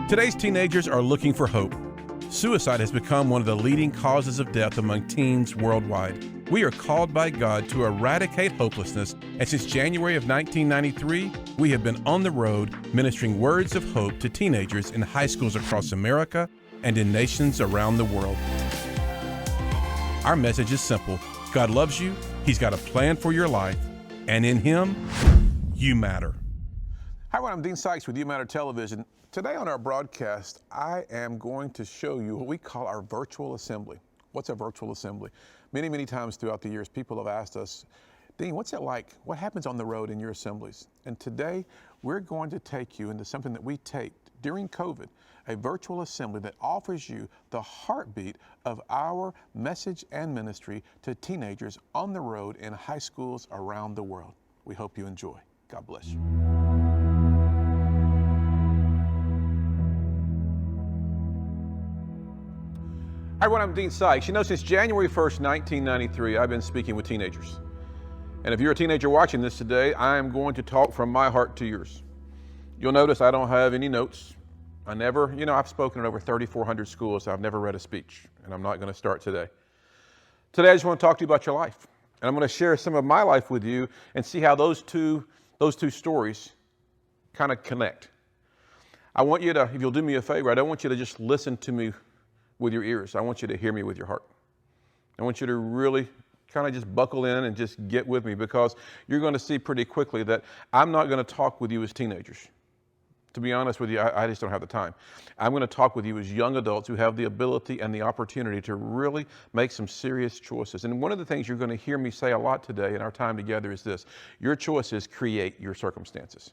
Today's teenagers are looking for hope. Suicide has become one of the leading causes of death among teens worldwide. We are called by God to eradicate hopelessness, and since January of 1993, we have been on the road ministering words of hope to teenagers in high schools across America and in nations around the world. Our message is simple. God loves you, He's got a plan for your life, and in Him, you matter. Hi, everyone. I'm Dean Sikes with You Matter Television. Today on our broadcast, I am going to show you what we call our virtual assembly. What's a virtual assembly? Many times throughout the years, people have asked us, Dean, what's it like? What happens on the road in your assemblies? And today, we're going to take you into something that we taped during COVID, a virtual assembly that offers you the heartbeat of our message and ministry to teenagers on the road in high schools around the world. We hope you enjoy. God bless you. Hi, everyone. I'm Dean Sikes. You know, since January 1st, 1993, I've been speaking with teenagers. And if you're a teenager watching this today, I am going to talk from my heart to yours. You'll notice I don't have any notes. I've spoken at over 3,400 schools. So I've never read a speech, and I'm not going to start today. Today, I just want to talk to you about your life. And I'm going to share some of my life with you and see how those two stories kind of connect. I want you to, if you'll do me a favor, I don't want you to just listen to me with your ears. I want you to hear me with your heart. I want you to really kind of just buckle in and just get with me, because you're going to see pretty quickly that I'm not going to talk with you as teenagers. To be honest with you, I just don't have the time. I'm going to talk with you as young adults who have the ability and the opportunity to really make some serious choices. And one of the things you're going to hear me say a lot today in our time together is this: your choices create your circumstances.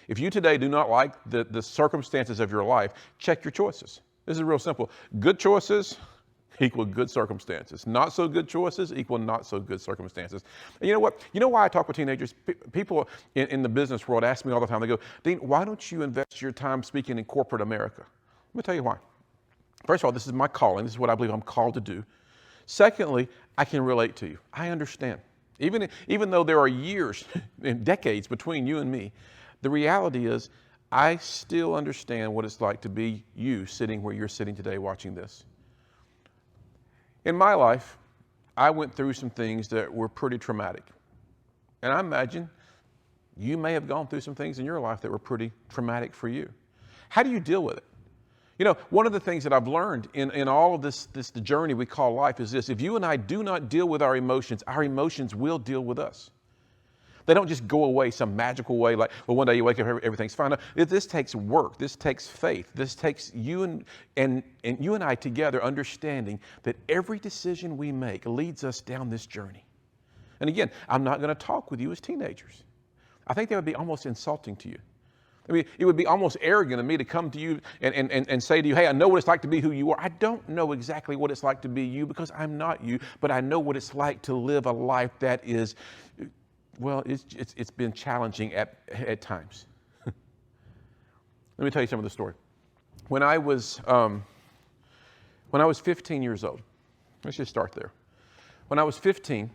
If you today do not like the circumstances of your life, check your choices. This is real simple. Good choices equal good circumstances. Not so good choices equal not so good circumstances. And you know what? You know why I talk with teenagers? People in the business world ask me all the time. They go, Dean, why don't you invest your time speaking in corporate America? Let me tell you why. First of all, this is my calling. This is what I believe I'm called to do. Secondly, I can relate to you. I understand. Even though there are years and decades between you and me, the reality is I still understand what it's like to be you sitting where you're sitting today watching this. In my life, I went through some things that were pretty traumatic. And I imagine you may have gone through some things in your life that were pretty traumatic for you. How do you deal with it? You know, one of the things that I've learned in all of this the journey we call life is this: if you and I do not deal with our emotions will deal with us. They don't just go away some magical way like, well, one day you wake up, everything's fine. No, this takes work. This takes faith. This takes you and you and I together understanding that every decision we make leads us down this journey. And again, I'm not going to talk with you as teenagers. I think that would be almost insulting to you. I mean, it would be almost arrogant of me to come to you and say to you, hey, I know what it's like to be who you are. I don't know exactly what it's like to be you, because I'm not you, but I know what it's like to live a life that is, well, it's been challenging at times. Let me tell you some of the story. When I was 15 years old, let's just start there. When I was 15,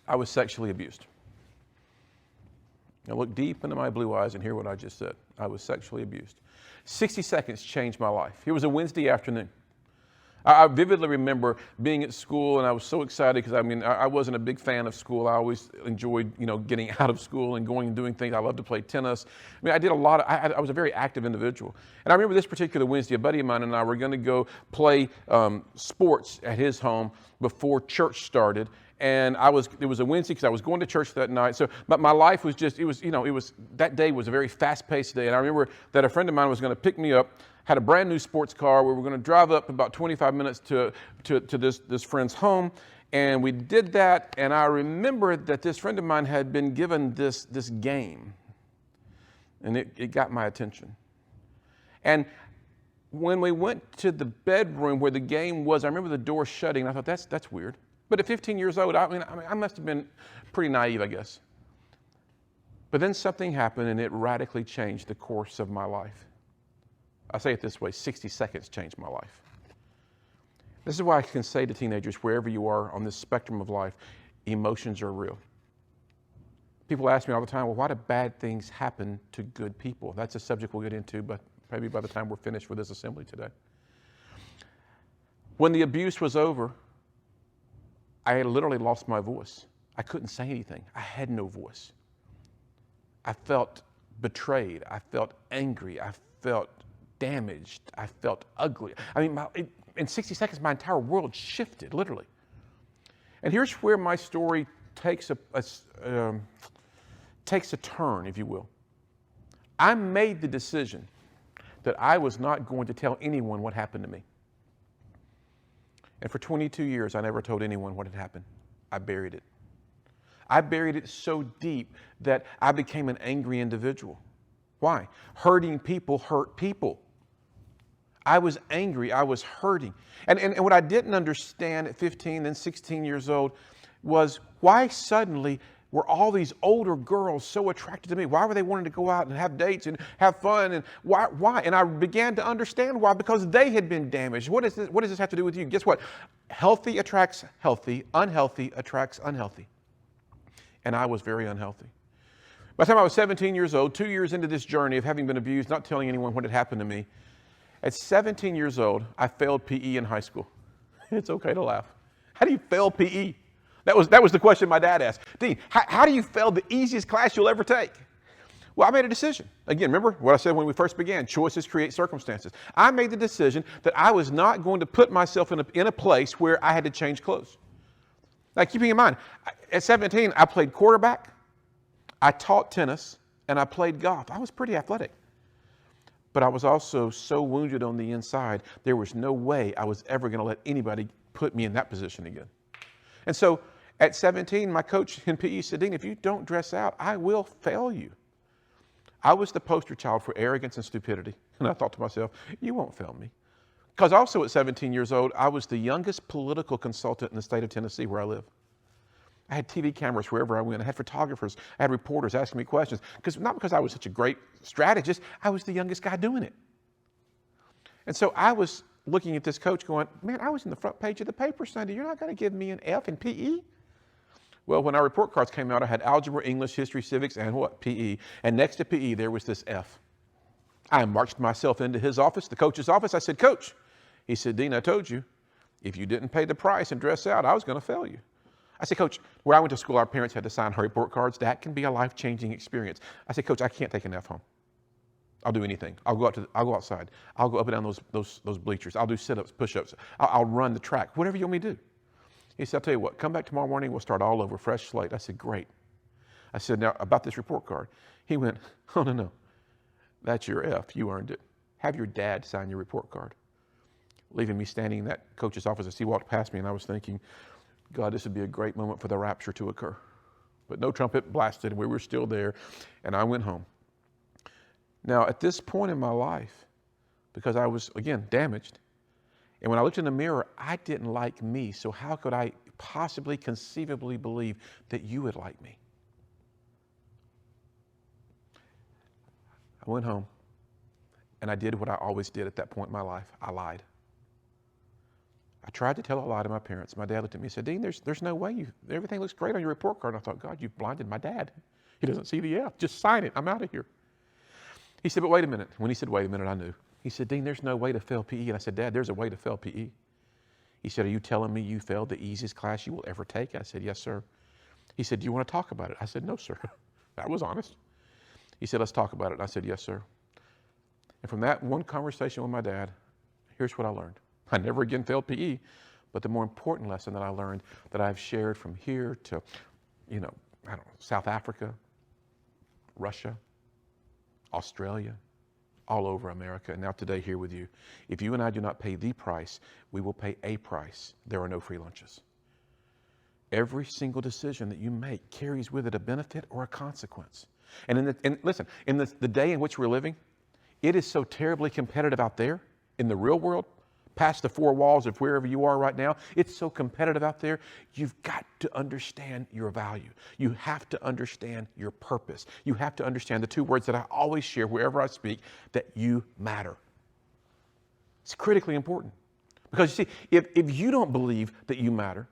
I was sexually abused. Now look deep into my blue eyes and hear what I just said. I was sexually abused. 60 seconds changed my life. It was a Wednesday afternoon. I vividly remember being at school, and I was so excited because I wasn't a big fan of school. I always enjoyed, getting out of school and going and doing things. I loved to play tennis. I did a lot of, I was a very active individual. And I remember this particular Wednesday, a buddy of mine and I were going to go play sports at his home before church started. And it was a Wednesday because I was going to church that night. But my life was just, that day was a very fast-paced day. And I remember that a friend of mine was going to pick me up, had a brand new sports car. We were going to drive up about 25 minutes to this friend's home. And we did that. And I remember that this friend of mine had been given this game. And it got my attention. And when we went to the bedroom where the game was, I remember the door shutting. And I thought, that's weird. But at 15 years old, I must have been pretty naive, I guess. But then something happened, and it radically changed the course of my life. I say it this way: 60 seconds changed my life. This is why I can say to teenagers, wherever you are on this spectrum of life, emotions are real. People ask me all the time, well, why do bad things happen to good people? That's a subject we'll get into, but maybe by the time we're finished with this assembly today. When the abuse was over, I had literally lost my voice. I couldn't say anything. I had no voice. I felt betrayed. I felt angry. I felt damaged. I felt ugly. I mean, in 60 seconds, my entire world shifted, literally. And here's where my story takes a turn, if you will. I made the decision that I was not going to tell anyone what happened to me. And for 22 years, I never told anyone what had happened. I buried it. I buried it so deep that I became an angry individual. Why? Hurting people hurt people. I was angry. I was hurting. And what I didn't understand at 15 and 16 years old was why suddenly were all these older girls so attracted to me? Why were they wanting to go out and have dates and have fun? And why? And I began to understand why, because they had been damaged. What does this have to do with you? Guess what? Healthy attracts healthy. Unhealthy attracts unhealthy. And I was very unhealthy. By the time I was 17 years old, 2 years into this journey of having been abused, not telling anyone what had happened to me, at 17 years old, I failed PE in high school. It's okay to laugh. How do you fail PE? That was the question my dad asked. Dean, how do you fail the easiest class you'll ever take? Well, I made a decision. Again, remember what I said when we first began, choices create circumstances. I made the decision that I was not going to put myself in a place where I had to change clothes. Now, keeping in mind, at 17, I played quarterback, I taught tennis, and I played golf. I was pretty athletic. But I was also so wounded on the inside, there was no way I was ever going to let anybody put me in that position again. And so at 17, my coach in PE said, Dean, if you don't dress out, I will fail you. I was the poster child for arrogance and stupidity. And I thought to myself, you won't fail me. Because also at 17 years old, I was the youngest political consultant in the state of Tennessee where I live. I had TV cameras wherever I went. I had photographers. I had reporters asking me questions. Not because I was such a great strategist, I was the youngest guy doing it. And so I was looking at this coach going, man, I was in the front page of the paper Sunday. You're not going to give me an F in PE? Well, when our report cards came out, I had algebra, English, history, civics, and what? PE. And next to PE, there was this F. I marched myself into his office, the coach's office. I said, Coach. He said, Dean, I told you, if you didn't pay the price and dress out, I was going to fail you. I said, Coach, where I went to school, our parents had to sign our report cards. That can be a life-changing experience. I said, Coach, I can't take an F home. I'll do anything. I'll go outside. I'll go up and down those bleachers. I'll do sit-ups, push-ups. I'll run the track, whatever you want me to do. He said, I'll tell you what, come back tomorrow morning, we'll start all over, fresh slate. I said, great. I said, now about this report card. He went, oh, no. That's your F. You earned it. Have your dad sign your report card. Leaving me standing in that coach's office as he walked past me, and I was thinking, God, this would be a great moment for the rapture to occur. But no trumpet blasted, and we were still there, and I went home. Now, at this point in my life, because I was, again, damaged, and when I looked in the mirror, I didn't like me, so how could I possibly, conceivably believe that you would like me? I went home, and I did what I always did at that point in my life. I lied. I tried to tell a lie to my parents. My dad looked at me and said, Dean, there's no way. Everything looks great on your report card. And I thought, God, you've blinded my dad. He doesn't see the F. Just sign it. I'm out of here. He said, but wait a minute. When he said, wait a minute, I knew. He said, Dean, there's no way to fail PE. And I said, Dad, there's a way to fail PE. He said, are you telling me you failed the easiest class you will ever take? I said, yes, sir. He said, do you want to talk about it? I said, no, sir. That was honest. He said, let's talk about it. I said, yes, sir. And from that one conversation with my dad, here's what I learned. I never again failed PE, but the more important lesson that I learned that I've shared from here to, South Africa, Russia, Australia, all over America, and now today here with you. If you and I do not pay the price, we will pay a price. There are no free lunches. Every single decision that you make carries with it a benefit or a consequence. And listen, in the day in which we're living, it is so terribly competitive out there in the real world, past the four walls of wherever you are right now. It's so competitive out there. You've got to understand your value. You have to understand your purpose. You have to understand the two words that I always share wherever I speak, that you matter. It's critically important. Because you see, if you don't believe that you matter,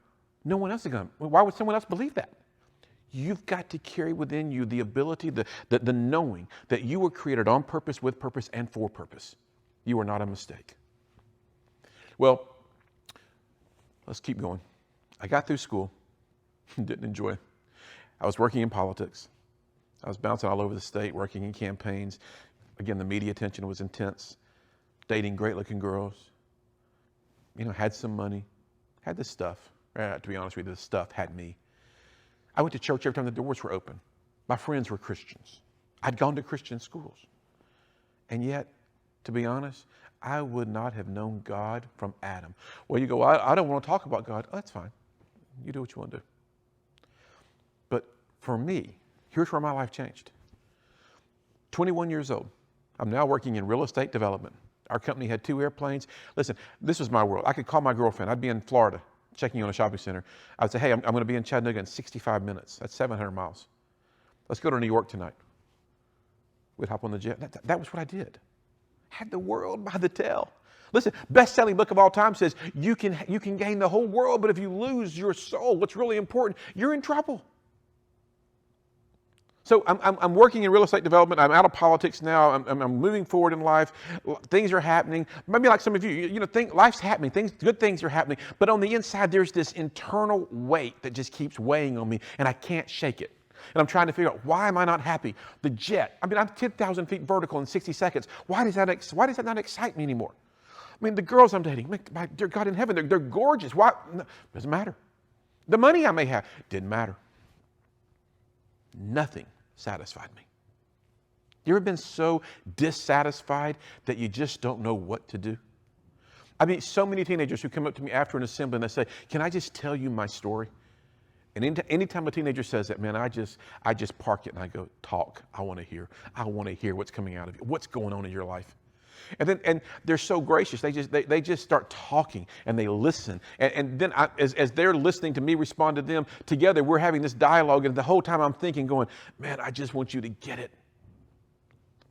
no one else is going to. Why would someone else believe that? You've got to carry within you the ability, the knowing that you were created on purpose, with purpose, and for purpose. You are not a mistake. Well, let's keep going. I got through school, didn't enjoy it. I was working in politics. I was bouncing all over the state, working in campaigns. Again, the media attention was intense. Dating great-looking girls. Had some money. Had the stuff. To be honest with you, the stuff had me. I went to church every time the doors were open. My friends were Christians. I'd gone to Christian schools. And yet, to be honest, I would not have known God from Adam. Well, you go, I don't want to talk about God. Oh, that's fine. You do what you want to do. But for me, here's where my life changed. 21 years old. I'm now working in real estate development. Our company had 2 airplanes. Listen, this was my world. I could call my girlfriend. I'd be in Florida checking on a shopping center. I would say, hey, I'm going to be in Chattanooga in 65 minutes. That's 700 miles. Let's go to New York tonight. We'd hop on the jet. That was what I did. Had the world by the tail. Listen, best-selling book of all time says you can gain the whole world, but if you lose your soul, what's really important, you're in trouble. So I'm working in real estate development. I'm out of politics now. I'm moving forward in life. Things are happening. Maybe like some of you, life's happening. Good things are happening. But on the inside, there's this internal weight that just keeps weighing on me, and I can't shake it. And I'm trying to figure out, why am I not happy? The jet. I'm 10,000 feet vertical in 60 seconds. Why does that not excite me anymore? The girls I'm dating, my dear God in heaven, they're gorgeous. Why? No, doesn't matter. The money I may have, didn't matter. Nothing satisfied me. You ever been so dissatisfied that you just don't know what to do? So many teenagers who come up to me after an assembly and they say, can I just tell you my story? And anytime a teenager says that, man, I just park it and I go, talk. I want to hear. I want to hear what's coming out of you. What's going on in your life? And they're so gracious. They just start talking and they listen. And then as they're listening to me respond to them, together we're having this dialogue. And the whole time I'm thinking, going, man, I just want you to get it.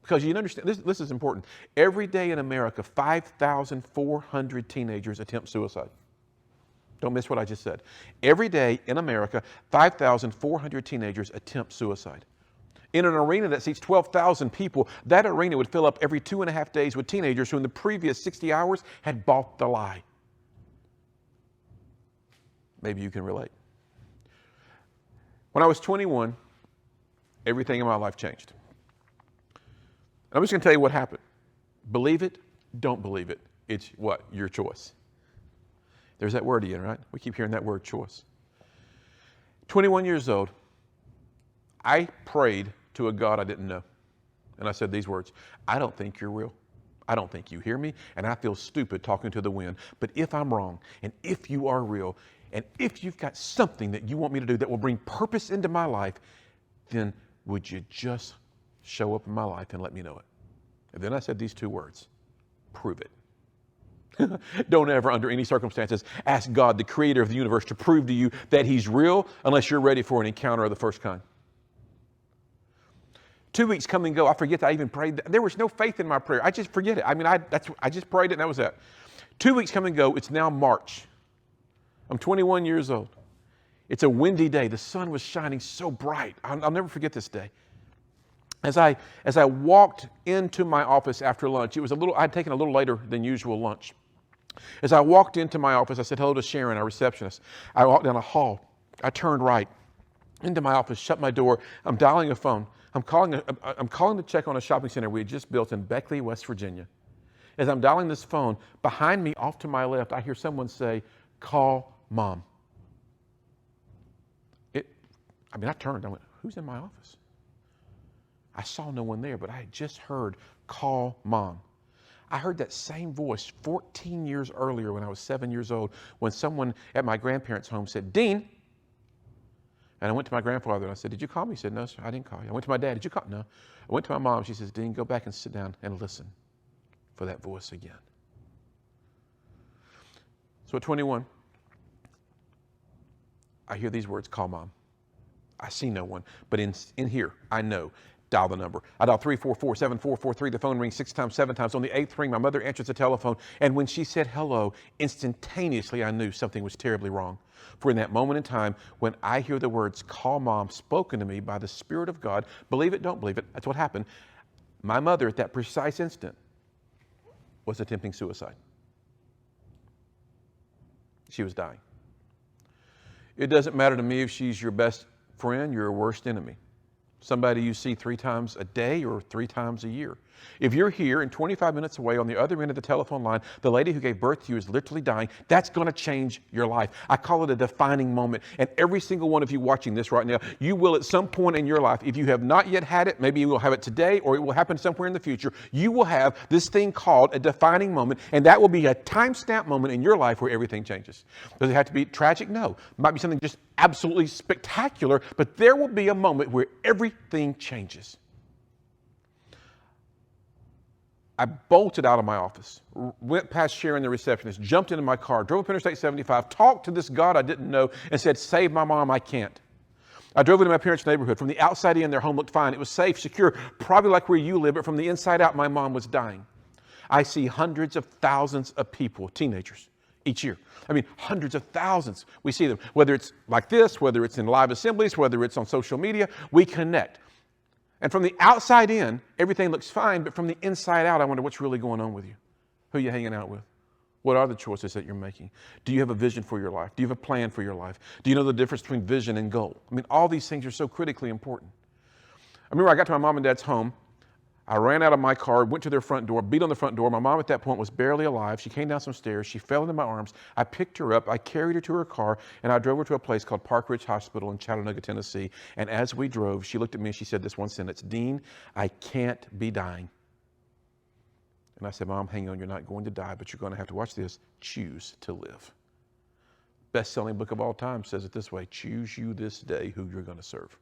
Because you understand, this is important. Every day in America, 5,400 teenagers attempt suicide. Don't miss what I just said. Every day in America, 5,400 teenagers attempt suicide. In an arena that seats 12,000 people, that arena would fill up every 2.5 days with teenagers who in the previous 60 hours had bought the lie. Maybe you can relate. When I was 21, everything in my life changed. And I'm just going to tell you what happened. Believe it, don't believe it. It's what? Your choice. There's that word again, right? We keep hearing that word, choice. 21 years old, I prayed to a God I didn't know. And I said these words, I don't think you're real. I don't think you hear me, and I feel stupid talking to the wind. But if I'm wrong, and if you are real, and if you've got something that you want me to do that will bring purpose into my life, then would you just show up in my life and let me know it? And then I said these 2 words, prove it. Don't ever, under any circumstances, ask God, the creator of the universe, to prove to you that he's real unless you're ready for an encounter of the first kind. 2 weeks come and go. I forget that I even prayed. There was no faith in my prayer. I just forget it. I just prayed it and that was it. 2 weeks come and go. It's now March. I'm 21 years old. It's a windy day. The sun was shining so bright. I'll never forget this day. As I walked into my office after lunch, I'd taken a little later than usual lunch. As I walked into my office, I said hello to Sharon, our receptionist. I walked down a hall. I turned right into my office, shut my door. I'm dialing a phone. I'm calling to check on a shopping center we had just built in Beckley, West Virginia. As I'm dialing this phone, behind me, off to my left, I hear someone say, call Mom. I turned. I went, who's in my office? I saw no one there, but I had just heard, call Mom. I heard that same voice 14 years earlier when I was 7 years old, when someone at my grandparents' home said, Dean. And I went to my grandfather and I said, did you call me? He said, no, sir, I didn't call you. I went to my dad, did you call? No. I went to my mom. She says, Dean, go back and sit down and listen for that voice again. So at 21, I hear these words, call Mom. I see no one, but in here, I know Dial the number. I dial 344-7443. The phone rings 6 times, 7 times. On the 8th ring, my mother answers the telephone. And when she said hello, instantaneously I knew something was terribly wrong. For in that moment in time, when I hear the words, call mom, spoken to me by the Spirit of God, believe it, don't believe it, that's what happened. My mother at that precise instant was attempting suicide. She was dying. It doesn't matter to me if she's your best friend, your worst enemy. Somebody you see 3 times a day or 3 times a year. If you're here and 25 minutes away on the other end of the telephone line, the lady who gave birth to you is literally dying, that's going to change your life. I call it a defining moment. And every single one of you watching this right now, you will at some point in your life, if you have not yet had it, maybe you will have it today or it will happen somewhere in the future, you will have this thing called a defining moment, and that will be a timestamp moment in your life where everything changes. Does it have to be tragic? No. It might be something just absolutely spectacular, but there will be a moment where everything changes. I bolted out of my office, went past Sharon, the receptionist, jumped into my car, drove up Interstate 75, talked to this God I didn't know, and said, save my mom, I can't. I drove into my parents' neighborhood. From the outside in, their home looked fine. It was safe, secure, probably like where you live, but from the inside out, my mom was dying. I see hundreds of thousands of people, teenagers, each year. I mean, hundreds of thousands. We see them, whether it's like this, whether it's in live assemblies, whether it's on social media, we connect. And from the outside in, everything looks fine, but from the inside out, I wonder what's really going on with you. Who are you hanging out with? What are the choices that you're making? Do you have a vision for your life? Do you have a plan for your life? Do you know the difference between vision and goal? I mean, all these things are so critically important. I remember I got to my mom and dad's home. I ran out of my car, went to their front door, beat on the front door. My mom at that point was barely alive. She came down some stairs. She fell into my arms. I picked her up. I carried her to her car, and I drove her to a place called Park Ridge Hospital in Chattanooga, Tennessee. And as we drove, she looked at me and she said this one sentence, Dean, I can't be dying. And I said, Mom, hang on, you're not going to die, but you're going to have to watch this, choose to live. Best-selling book of all time says it this way, choose you this day who you're going to serve.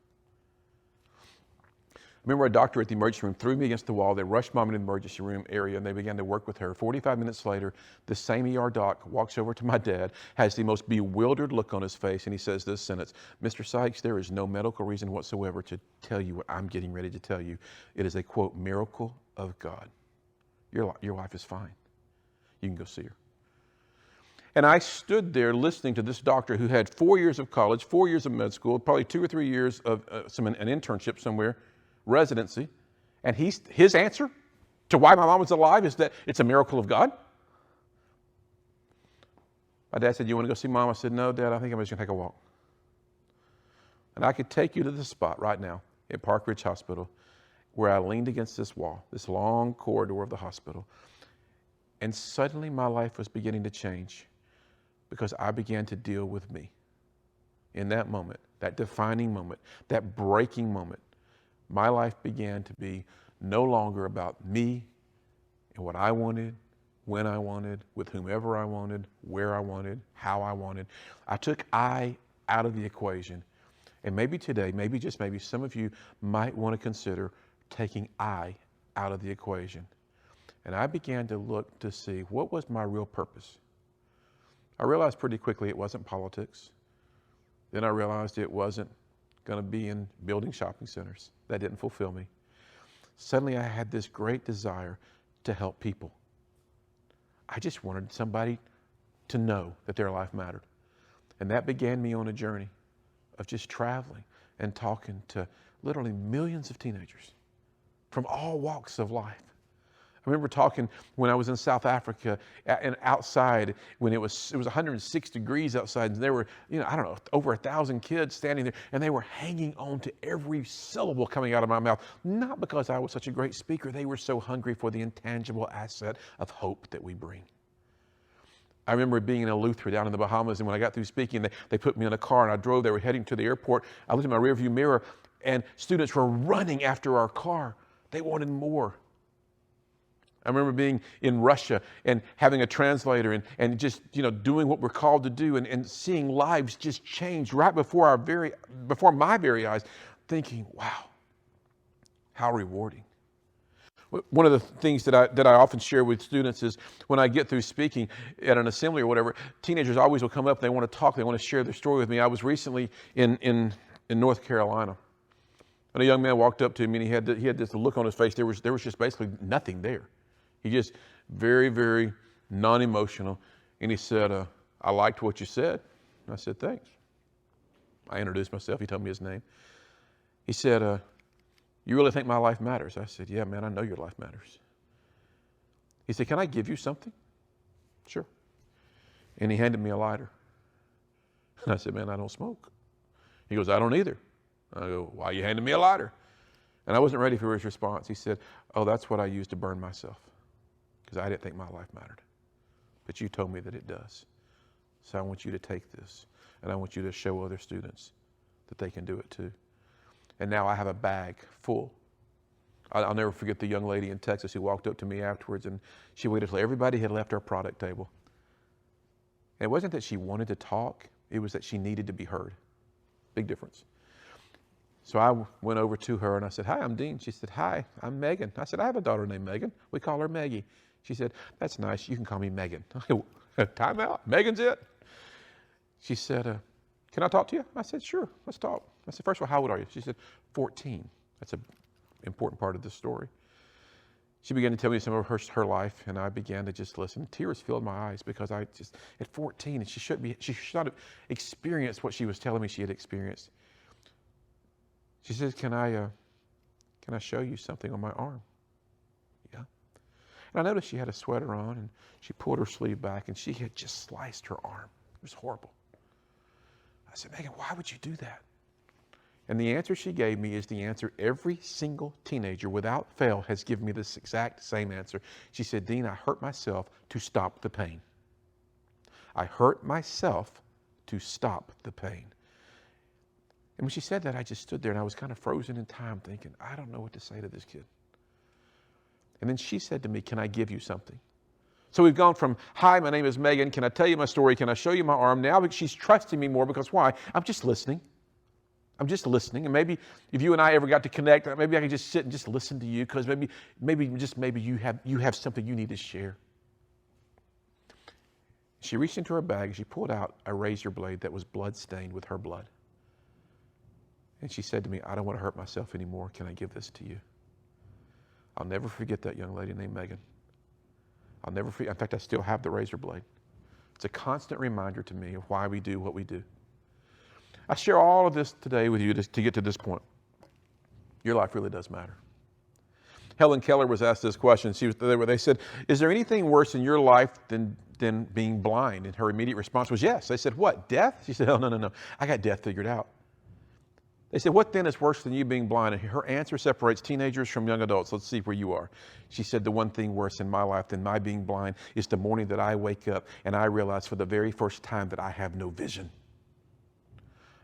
I remember a doctor at the emergency room threw me against the wall. They rushed Mom into the emergency room area and they began to work with her. 45 minutes later, the same ER doc walks over to my dad, has the most bewildered look on his face, and he says this sentence, Mr. Sikes, there is no medical reason whatsoever to tell you what I'm getting ready to tell you. It is a, quote, miracle of God. Your wife is fine. You can go see her. And I stood there listening to this doctor who had 4 years of college, 4 years of med school, probably 2 or 3 years of an internship somewhere, residency, and his answer to why my mom was alive is that it's a miracle of God. My dad said, you want to go see Mom? I said, no, Dad, I think I'm just going to take a walk. And I could take you to the spot right now at Park Ridge Hospital where I leaned against this wall, this long corridor of the hospital, and suddenly my life was beginning to change because I began to deal with me. In that moment, that defining moment, that breaking moment, my life began to be no longer about me and what I wanted, when I wanted, with whomever I wanted, where I wanted, how I wanted. I took I out of the equation. And maybe today, maybe just maybe, some of you might want to consider taking I out of the equation. And I began to look to see what was my real purpose. I realized pretty quickly it wasn't politics. Then I realized it wasn't going to be in building shopping centers. That didn't fulfill me. Suddenly I had this great desire to help people. I just wanted somebody to know that their life mattered. And that began me on a journey of just traveling and talking to literally millions of teenagers from all walks of life. I remember talking when I was in South Africa and outside when it was 106 degrees outside, and there were, over 1,000 kids standing there, and they were hanging on to every syllable coming out of my mouth. Not because I was such a great speaker. They were so hungry for the intangible asset of hope that we bring. I remember being in Eleuthera down in the Bahamas, and when I got through speaking, they put me in a car and I drove. They were heading to the airport. I looked in my rearview mirror, and students were running after our car. They wanted more. I remember being in Russia and having a translator and just, doing what we're called to do and seeing lives just change right before my very eyes, thinking, wow, how rewarding. One of the things that I often share with students is when I get through speaking at an assembly or whatever, teenagers always will come up, they want to talk, they want to share their story with me. I was recently in North Carolina, And a young man walked up to me, and he had this look on his face. There was just basically nothing there. He just very, very non-emotional. And he said, I liked what you said. And I said, thanks. I introduced myself. He told me his name. He said, you really think my life matters? I said, yeah, man, I know your life matters. He said, can I give you something? Sure. And he handed me a lighter. And I said, man, I don't smoke. He goes, I don't either. I go, why are you handing me a lighter? And I wasn't ready for his response. He said, oh, that's what I use to burn myself, because I didn't think my life mattered. But you told me that it does. So I want you to take this, and I want you to show other students that they can do it too. And now I have a bag full. I'll never forget the young lady in Texas who walked up to me afterwards, and she waited till everybody had left our product table. And it wasn't that she wanted to talk, it was that she needed to be heard. Big difference. So I went over to her and I said, hi, I'm Dean. She said, hi, I'm Megan. I said, I have a daughter named Megan. We call her Maggie. She said, that's nice. You can call me Megan. Time out. Megan's it. She said, can I talk to you? I said, sure, let's talk. I said, first of all, how old are you? She said, 14. That's an important part of this story. She began to tell me some of her life, and I began to just listen. Tears filled my eyes because at 14, and she should not have experienced what she was telling me she had experienced. She says, can I show you something on my arm? Yeah. And I noticed she had a sweater on, and she pulled her sleeve back, and she had just sliced her arm. It was horrible. I said, Megan, why would you do that? And the answer she gave me is the answer every single teenager without fail has given me this exact same answer. She said, Dean, I hurt myself to stop the pain. I hurt myself to stop the pain. And when she said that, I just stood there and I was kind of frozen in time thinking, I don't know what to say to this kid. And then she said to me, can I give you something? So we've gone from, hi, my name is Megan. Can I tell you my story? Can I show you my arm? Now she's trusting me more because why? I'm just listening. I'm just listening. And maybe if you and I ever got to connect, maybe I could just sit and just listen to you, because maybe you have something you need to share. She reached into her bag and she pulled out a razor blade that was blood stained with her blood. And she said to me, I don't want to hurt myself anymore. Can I give this to you? I'll never forget that young lady named Megan. I'll never forget. In fact, I still have the razor blade. It's a constant reminder to me of why we do what we do. I share all of this today with you to get to this point. Your life really does matter. Helen Keller was asked this question. They said, is there anything worse in your life than being blind? And her immediate response was yes. They said, what, death? She said, oh, no. I got death figured out. They said, what then is worse than you being blind? And her answer separates teenagers from young adults. Let's see where you are. She said, the one thing worse in my life than my being blind is the morning that I wake up and I realize for the very first time that I have no vision.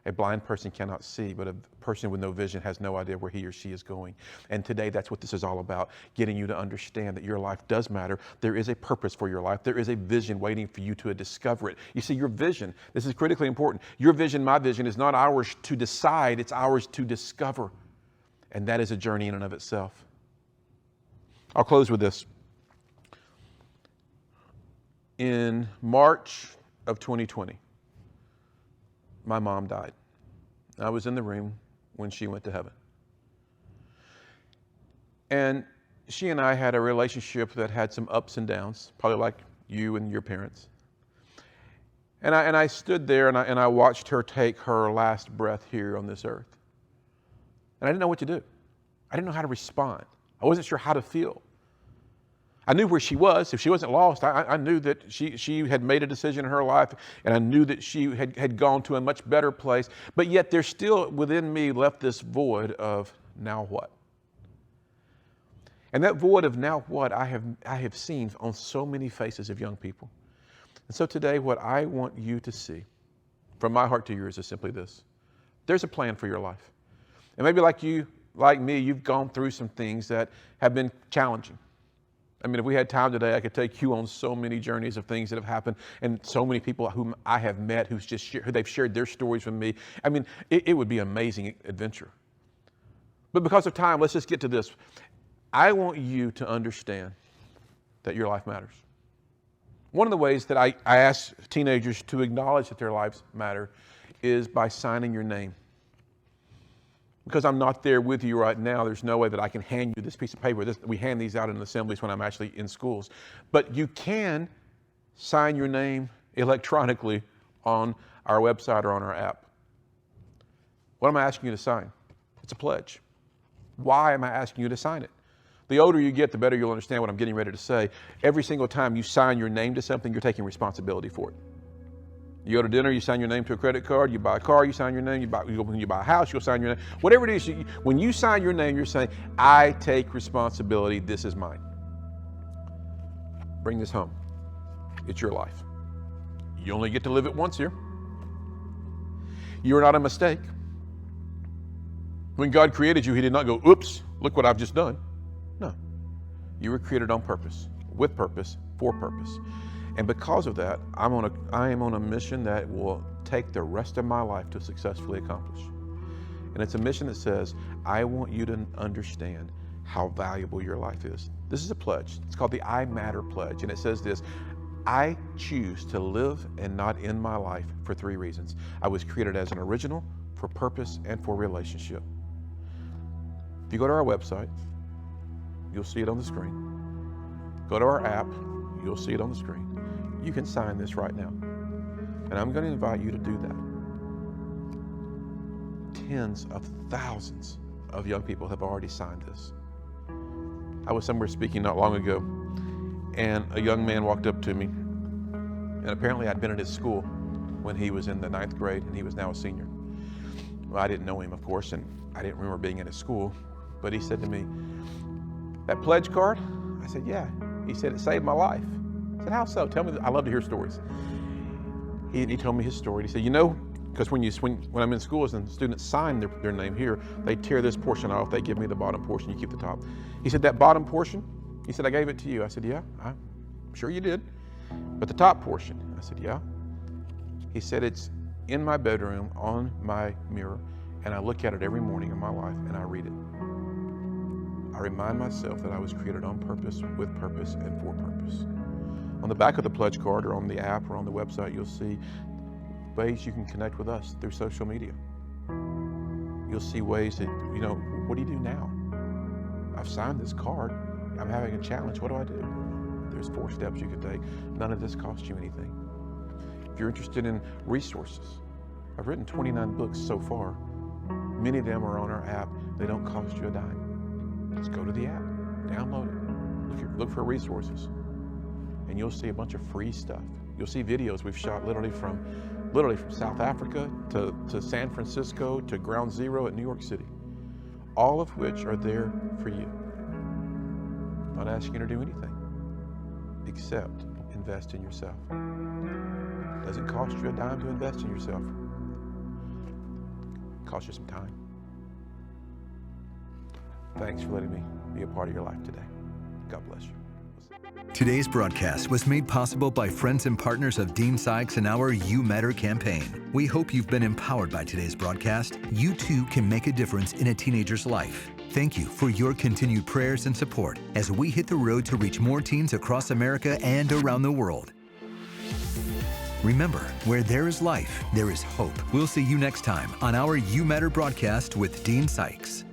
A blind person cannot see, but a person with no vision has no idea where he or she is going. And today, that's what this is all about, getting you to understand that your life does matter. There is a purpose for your life. There is a vision waiting for you to discover it. You see, your vision, this is critically important. Your vision, my vision, is not ours to decide, it's ours to discover. And that is a journey in and of itself. I'll close with this. In March of 2020, my mom died. I was in the room when she went to heaven. And she and I had a relationship that had some ups and downs, probably like you and your parents. And I stood there and I watched her take her last breath here on this earth. And I didn't know what to do. I didn't know how to respond. I wasn't sure how to feel. I knew where she was. If she wasn't lost, I knew that she had made a decision in her life, and I knew that she had gone to a much better place. But yet there's still within me left this void of now what? And that void of now what I have seen on so many faces of young people. And so today what I want you to see from my heart to yours is simply this. There's a plan for your life. And maybe like you, like me, you've gone through some things that have been challenging. I mean, if we had time today, I could take you on so many journeys of things that have happened, and so many people whom I have met who they've shared their stories with me. I mean, it would be an amazing adventure. But because of time, let's just get to this. I want you to understand that your life matters. One of the ways that I ask teenagers to acknowledge that their lives matter is by signing your name. Because I'm not there with you right now, there's no way that I can hand you this piece of paper. We hand these out in assemblies when I'm actually in schools. But you can sign your name electronically on our website or on our app. What am I asking you to sign? It's a pledge. Why am I asking you to sign it? The older you get, the better you'll understand what I'm getting ready to say. Every single time you sign your name to something, you're taking responsibility for it. You go to dinner, you sign your name to a credit card. You buy a car, you sign your name. When you buy a house, you'll sign your name. Whatever it is, when you sign your name, you're saying, I take responsibility. This is mine. Bring this home. It's your life. You only get to live it once here. You are not a mistake. When God created you, He did not go, oops, look what I've just done. No. You were created on purpose, with purpose, for purpose. And because of that, I am on a mission that will take the rest of my life to successfully accomplish. And it's a mission that says, I want you to understand how valuable your life is. This is a pledge. It's called the I Matter Pledge. And it says this, I choose to live and not end my life for 3 reasons. I was created as an original, for purpose, and for relationship. If you go to our website, you'll see it on the screen. Go to our app, you'll see it on the screen. You can sign this right now. And I'm going to invite you to do that. Tens of thousands of young people have already signed this. I was somewhere speaking not long ago, and a young man walked up to me, and apparently I'd been at his school when he was in the 9th grade, and he was now a senior. Well, I didn't know him, of course, and I didn't remember being at his school, but he said to me, that pledge card? I said, yeah. He said, it saved my life. I said, how so? Tell me. I love to hear stories. He told me his story. He said, you know, because when I'm in schools and students sign their name here, they tear this portion off. They give me the bottom portion. You keep the top. He said, that bottom portion, he said, I gave it to you. I said, yeah, I'm sure you did. But the top portion, I said, yeah. He said, it's in my bedroom on my mirror, and I look at it every morning in my life, and I read it. I remind myself that I was created on purpose, with purpose, and for purpose. On the back of the pledge card or on the app or on the website, you'll see ways you can connect with us through social media. You'll see ways that, what do you do now? I've signed this card. I'm having a challenge. What do I do? There's 4 steps you can take. None of this costs you anything. If you're interested in resources, I've written 29 books so far. Many of them are on our app. They don't cost you a dime. Just go to the app, download it, look for resources, and you'll see a bunch of free stuff. You'll see videos we've shot literally from South Africa to San Francisco to Ground Zero at New York City, all of which are there for you. I'm not asking you to do anything except invest in yourself. It doesn't cost you a dime to invest in yourself. It costs you some time. Thanks for letting me be a part of your life today. God bless you. Today's broadcast was made possible by friends and partners of Dean Sikes and our You Matter campaign. We hope you've been empowered by today's broadcast. You too can make a difference in a teenager's life. Thank you for your continued prayers and support as we hit the road to reach more teens across America and around the world. Remember, where there is life, there is hope. We'll see you next time on our You Matter broadcast with Dean Sikes.